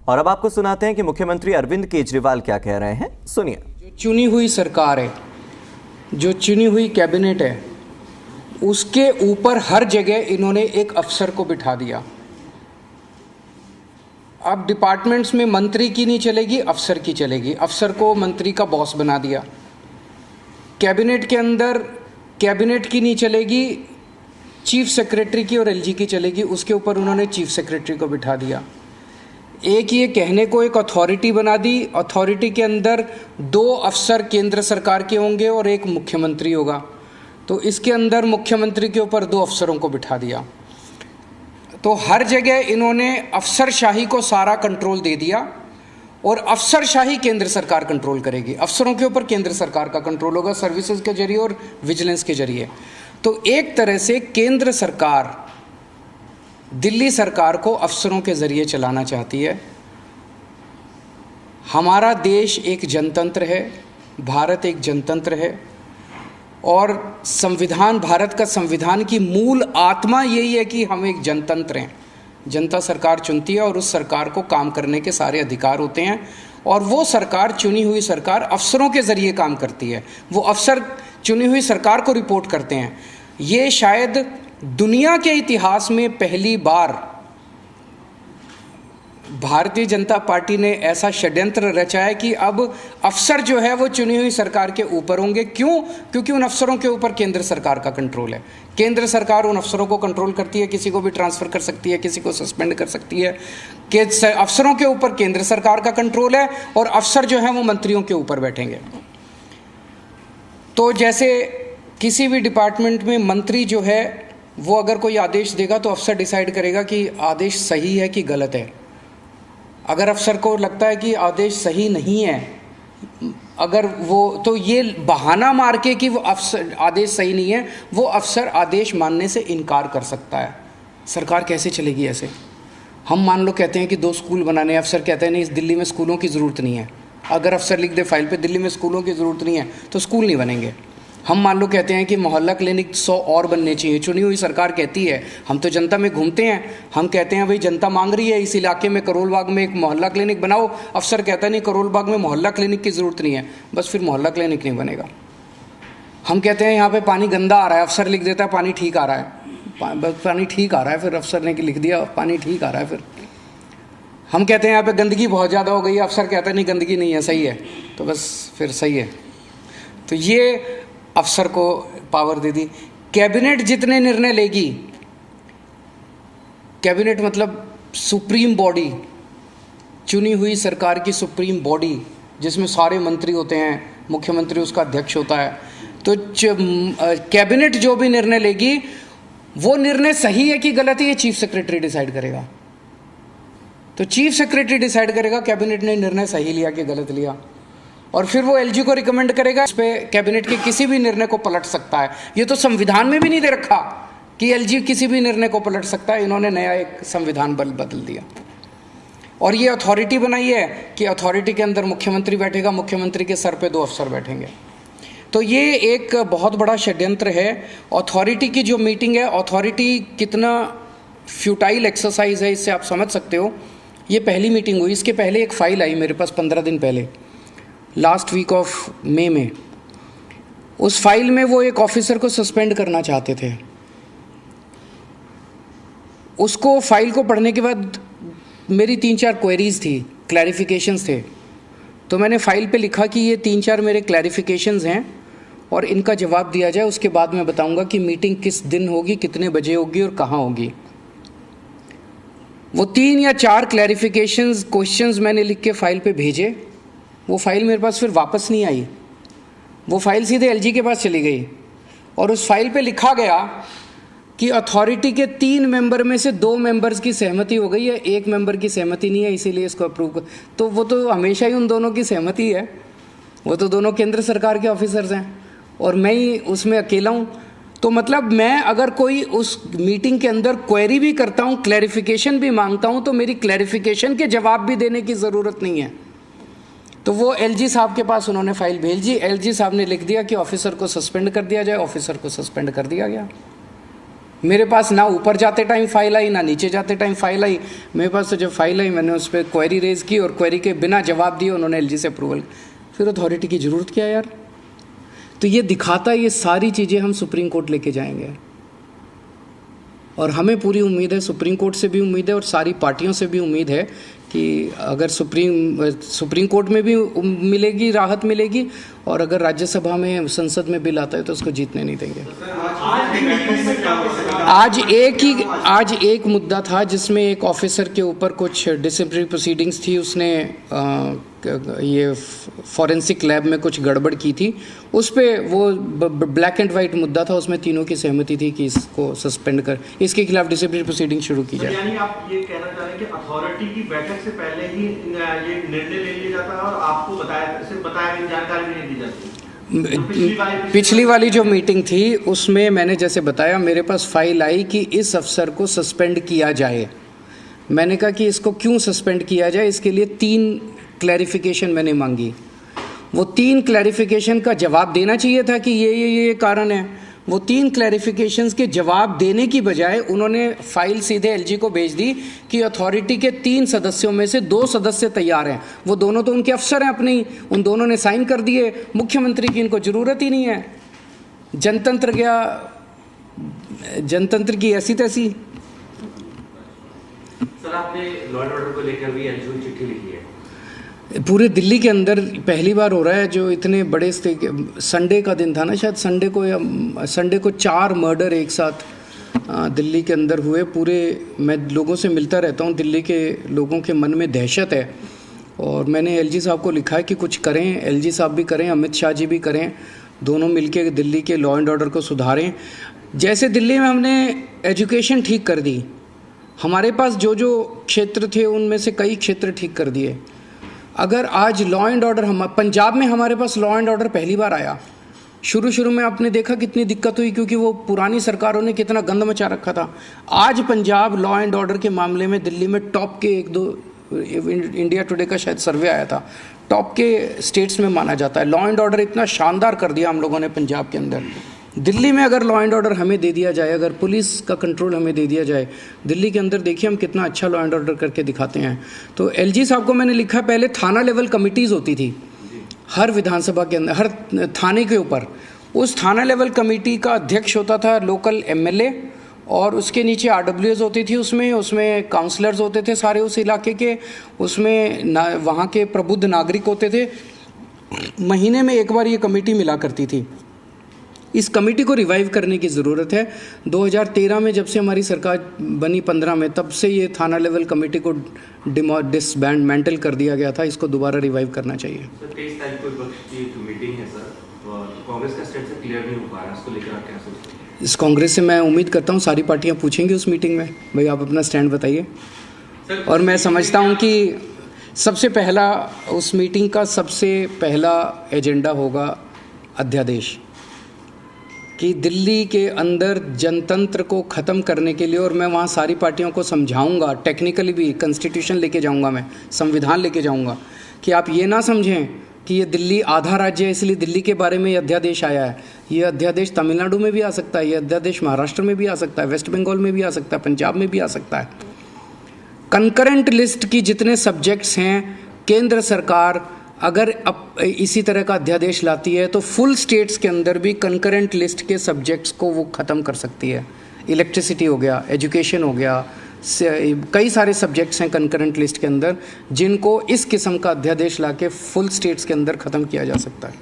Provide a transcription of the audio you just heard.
और अब आपको सुनाते हैं कि मुख्यमंत्री अरविंद केजरीवाल क्या कह रहे हैं, सुनिए। जो चुनी हुई सरकार है, जो चुनी हुई कैबिनेट है, उसके ऊपर हर जगह इन्होंने एक अफसर को बिठा दिया। अब डिपार्टमेंट्स में मंत्री की नहीं चलेगी, अफसर की चलेगी। अफसर को मंत्री का बॉस बना दिया। कैबिनेट के अंदर कैबिनेट की नहीं चलेगी, चीफ सेक्रेटरी की और एलजी की चलेगी। उसके ऊपर उन्होंने चीफ सेक्रेटरी को बिठा दिया। एक ये कहने को एक अथॉरिटी बना दी। अथॉरिटी के अंदर 2 अफसर केंद्र सरकार के होंगे और एक मुख्यमंत्री होगा। तो इसके अंदर मुख्यमंत्री के ऊपर 2 अफसरों को बिठा दिया। तो हर जगह इन्होंने अफसरशाही को सारा कंट्रोल दे दिया और अफसरशाही केंद्र सरकार कंट्रोल करेगी। अफसरों के ऊपर केंद्र सरकार का कंट्रोल होगा, सर्विसेज के जरिए और विजिलेंस के जरिए। तो एक तरह से केंद्र सरकार दिल्ली सरकार को अफसरों के जरिए चलाना चाहती है। हमारा देश एक जनतंत्र है, भारत एक जनतंत्र है और संविधान, भारत का संविधान की मूल आत्मा यही है कि हम एक जनतंत्र हैं। जनता सरकार चुनती है और उस सरकार को काम करने के सारे अधिकार होते हैं और वो सरकार, चुनी हुई सरकार, अफसरों के ज़रिए काम करती है। वो अफसर चुनी हुई सरकार को रिपोर्ट करते हैं। ये शायद दुनिया के इतिहास में पहली बार भारतीय जनता पार्टी ने ऐसा षड्यंत्र रचा है कि अब अफसर जो है वो चुनी हुई सरकार के ऊपर होंगे। क्यों? क्योंकि उन अफसरों के ऊपर केंद्र सरकार का कंट्रोल है। केंद्र सरकार उन अफसरों को कंट्रोल करती है, किसी को भी ट्रांसफ़र कर सकती है, किसी को सस्पेंड कर सकती है। कि अफसरों के ऊपर केंद्र सरकार का कंट्रोल है और अफसर जो है वो मंत्रियों के ऊपर बैठेंगे। तो जैसे किसी भी डिपार्टमेंट में मंत्री जो है वो अगर कोई आदेश देगा तो अफसर डिसाइड करेगा कि आदेश सही है कि गलत है। अगर अफसर को लगता है कि आदेश सही नहीं है, अगर वो, तो ये बहाना मार के कि वो अफसर आदेश सही नहीं है, वो अफसर आदेश मानने से इनकार कर सकता है। सरकार कैसे चलेगी ऐसे? हम मान लो कहते हैं कि 2 स्कूल बनाने, अफसर कहते हैं नहीं, इस दिल्ली में स्कूलों की ज़रूरत नहीं है। अगर अफसर लिख दे फाइल पे दिल्ली में स्कूलों की ज़रूरत नहीं है तो स्कूल नहीं बनेंगे। हम मान लो कहते हैं कि मोहल्ला क्लिनिक 100 और बनने चाहिए। चुनी हुई सरकार कहती है, हम तो जनता में घूमते हैं, हम कहते हैं भाई जनता मांग रही है इस इलाके में करोल बाग में एक मोहल्ला क्लिनिक बनाओ। अफसर कहता है नहीं, करोल बाग में मोहल्ला क्लिनिक की ज़रूरत नहीं है, बस फिर मोहल्ला क्लिनिक नहीं बनेगा। हम कहते हैं यहाँ पे पानी गंदा आ रहा है, अफसर लिख देता है पानी ठीक आ रहा है, बस पानी ठीक आ रहा है, फिर अफसर ने लिख दिया पानी ठीक आ रहा है। फिर हम कहते हैं यहाँ पे गंदगी बहुत ज़्यादा हो गई है, अफसर कहता है नहीं गंदगी नहीं है, सही है, तो बस फिर सही है। तो ये अफसर को पावर दे दी। कैबिनेट जितने निर्णय लेगी, कैबिनेट मतलब सुप्रीम बॉडी, चुनी हुई सरकार की सुप्रीम बॉडी जिसमें सारे मंत्री होते हैं, मुख्यमंत्री उसका अध्यक्ष होता है। तो कैबिनेट जो भी निर्णय लेगी वो निर्णय सही है कि गलत है, ये चीफ सेक्रेटरी डिसाइड करेगा। तो चीफ सेक्रेटरी डिसाइड करेगा कैबिनेट ने निर्णय सही लिया कि गलत लिया, और फिर वो एलजी को रिकमेंड करेगा। इस पे कैबिनेट के किसी भी निर्णय को पलट सकता है। ये तो संविधान में भी नहीं दे रखा कि एलजी किसी भी निर्णय को पलट सकता है। इन्होंने नया एक संविधान बदल दिया और ये अथॉरिटी बनाई है कि अथॉरिटी के अंदर मुख्यमंत्री बैठेगा, मुख्यमंत्री के सर पे 2 अफसर बैठेंगे। तो ये एक बहुत बड़ा षड्यंत्र है। अथॉरिटी की जो मीटिंग है, अथॉरिटी कितना फ्यूटाइल एक्सरसाइज है इससे आप समझ सकते हो। ये पहली मीटिंग हुई, इसके पहले एक फ़ाइल आई मेरे पास 15 दिन पहले, लास्ट वीक ऑफ मई में। उस फाइल में वो एक ऑफिसर को सस्पेंड करना चाहते थे। उसको फाइल को पढ़ने के बाद मेरी 3-4 क्वेरीज थी, क्लैरिफिकेशंस थे। तो मैंने फाइल पे लिखा कि ये 3-4 मेरे क्लैरिफिकेशंस हैं और इनका जवाब दिया जाए। उसके बाद मैं बताऊंगा कि मीटिंग किस दिन होगी, कितने बजे होगी और कहाँ होगी। वो 3 या 4 क्लैरिफिकेशंस, क्वेश्चंस मैंने लिख के फाइल पे भेजे। वो फाइल मेरे पास फिर वापस नहीं आई, वो फाइल सीधे एलजी के पास चली गई और उस फाइल पे लिखा गया कि अथॉरिटी के 3 मेंबर में से 2 मेंबर्स की सहमति हो गई है, 1 मेंबर की सहमति नहीं है, इसीलिए इसको अप्रूव कर। तो वो तो हमेशा ही उन दोनों की सहमति है, वो तो दोनों केंद्र सरकार के ऑफिसर्स हैं और मैं ही उसमें अकेला हूँ। तो मतलब मैं अगर कोई उस मीटिंग के अंदर क्वेरी भी करता हूँ, क्लैरिफिकेशन भी मांगता हूँ, तो मेरी क्लैरिफिकेशन के जवाब भी देने की ज़रूरत नहीं है। तो वो एलजी साहब के पास उन्होंने फाइल भेजी। एलजी साहब ने लिख दिया कि ऑफिसर को सस्पेंड कर दिया जाए। ऑफिसर को सस्पेंड कर दिया गया। मेरे पास ना ऊपर जाते टाइम फाइल आई, ना नीचे जाते टाइम फाइल आई। मेरे पास तो जब फाइल आई मैंने उस पर क्वेरी रेज़ की और क्वेरी के बिना जवाब दिए उन्होंने एलजी से अप्रूवल। फिर अथॉरिटी की ज़रूरत क्या यार? तो ये दिखाता है, ये सारी चीज़ें हम सुप्रीम कोर्ट लेके जाएंगे और हमें पूरी उम्मीद है, सुप्रीम कोर्ट से भी उम्मीद है और सारी पार्टियों से भी उम्मीद है कि अगर सुप्रीम कोर्ट में भी मिलेगी, राहत मिलेगी, और अगर राज्यसभा में, संसद में बिल आता है तो उसको जीतने नहीं देंगे। आज एक मुद्दा था जिसमें एक ऑफिसर के ऊपर कुछ डिसिप्लिनरी प्रोसीडिंग्स थी, उसने ये फॉरेंसिक लैब में कुछ गड़बड़ की थी, उस पे वो ब्लैक एंड वाइट मुद्दा था, उसमें तीनों की सहमति थी कि इसको सस्पेंड कर, इसके खिलाफ डिसिप्लिनरी प्रोसीडिंग शुरू की जाए। यानी आप ये कहना चाह रहे हैं कि अथॉरिटी की बैठक से पहले ही ये निर्णय ले लिया जाता है और आपको बताया जानकारी भी नहीं दी जाती? पिछली वाली जो मीटिंग थी उसमें मैंने जैसे बताया, मेरे पास फाइल आई कि इस अफसर को सस्पेंड किया जाए। मैंने कहा कि इसको क्यों सस्पेंड किया जाए, इसके लिए 3 क्लैरिफिकेशन मैंने मांगी। वो 3 क्लैरिफिकेशन का जवाब देना चाहिए था कि ये कारण है। वो 3 क्लैरिफिकेशंस के जवाब देने की बजाय उन्होंने फाइल सीधे एलजी को भेज दी कि अथॉरिटी के 3 सदस्यों में से 2 सदस्य तैयार हैं, वो दोनों तो उनके अफसर हैं अपने ही, उन दोनों ने साइन कर दिए, मुख्यमंत्री की इनको ज़रूरत ही नहीं है। जनतंत्र गया, जनतंत्र की ऐसी तैसी। सर, आपने लॉ एंड ऑर्डर को लेकर भी एलजी को चिट्ठी लिखी है। पूरे दिल्ली के अंदर पहली बार हो रहा है जो इतने बड़े संडे का दिन था ना, शायद संडे को 4 मर्डर एक साथ दिल्ली के अंदर हुए। पूरे, मैं लोगों से मिलता रहता हूँ, दिल्ली के लोगों के मन में दहशत है और मैंने एलजी साहब को लिखा है कि कुछ करें, एलजी साहब भी करें, अमित शाह जी भी करें, दोनों मिलके दिल्ली के लॉ एंड ऑर्डर को सुधारें। जैसे दिल्ली में हमने एजुकेशन ठीक कर दी, हमारे पास जो क्षेत्र थे उनमें से कई क्षेत्र ठीक कर दिए। अगर आज लॉ एंड ऑर्डर, हम पंजाब में हमारे पास लॉ एंड ऑर्डर पहली बार आया। शुरू में आपने देखा कितनी दिक्कत हुई क्योंकि वो पुरानी सरकारों ने कितना गंद मचा रखा था। आज पंजाब लॉ एंड ऑर्डर के मामले में दिल्ली में टॉप के 1-2, इंडिया टुडे का शायद सर्वे आया था, टॉप के स्टेट्स में माना जाता है। लॉ एंड ऑर्डर इतना शानदार कर दिया हम लोगों ने पंजाब के अंदर। दिल्ली में अगर लॉ एंड ऑर्डर हमें दे दिया जाए, अगर पुलिस का कंट्रोल हमें दे दिया जाए दिल्ली के अंदर, देखिए हम कितना अच्छा लॉ एंड ऑर्डर करके दिखाते हैं। तो एलजी साहब को मैंने लिखा, पहले थाना लेवल कमिटीज़ होती थी हर विधानसभा के अंदर, हर थाने के ऊपर। उस थाना लेवल कमेटी का अध्यक्ष होता था लोकल एमएलए और उसके नीचे आरडब्ल्यूएस होती थी, उसमें काउंसलर्स होते थे सारे उस इलाके के, उसमें वहाँ के प्रबुद्ध नागरिक होते थे। महीने में एक बार ये कमेटी मिला करती थी। इस कमेटी को रिवाइव करने की ज़रूरत है। 2013 में जब से हमारी सरकार बनी 15 में, तब से ये थाना लेवल कमेटी को डिसबैंडमेंटल कर दिया गया था, इसको दोबारा रिवाइव करना चाहिए। सर, 23 तारीख को विपक्ष की एक मीटिंग है सर, और कांग्रेस का स्टेट से क्लियर नहीं हो पा रहा है, इसको लेकर आप क्या सोचते हैं? इस कांग्रेस से मैं उम्मीद करता हूँ सारी पार्टियाँ पूछेंगी उस मीटिंग में, भाई आप अपना स्टैंड बताइए। और मैं समझता हूँ कि सबसे पहला, उस मीटिंग का सबसे पहला एजेंडा होगा अध्यादेश, कि दिल्ली के अंदर जनतंत्र को ख़त्म करने के लिए, और मैं वहाँ सारी पार्टियों को समझाऊंगा, टेक्निकली भी कॉन्स्टिट्यूशन लेके जाऊंगा, मैं संविधान लेके जाऊंगा, कि आप ये ना समझें कि ये दिल्ली आधा राज्य है इसलिए दिल्ली के बारे में ये अध्यादेश आया है। ये अध्यादेश तमिलनाडु में भी आ सकता है, ये अध्यादेश महाराष्ट्र में भी आ सकता है, वेस्ट बंगाल में भी आ सकता है, पंजाब में भी आ सकता है। कंकरेंट लिस्ट की जितने सब्जेक्ट्स हैं, केंद्र सरकार अगर अब इसी तरह का अध्यादेश लाती है तो फुल स्टेट्स के अंदर भी कंकरेंट लिस्ट के सब्जेक्ट्स को वो ख़त्म कर सकती है। इलेक्ट्रिसिटी हो गया, एजुकेशन हो गया, कई सारे सब्जेक्ट्स हैं कंकरेंट लिस्ट के अंदर जिनको इस किस्म का अध्यादेश लाके फुल स्टेट्स के अंदर ख़त्म किया जा सकता है।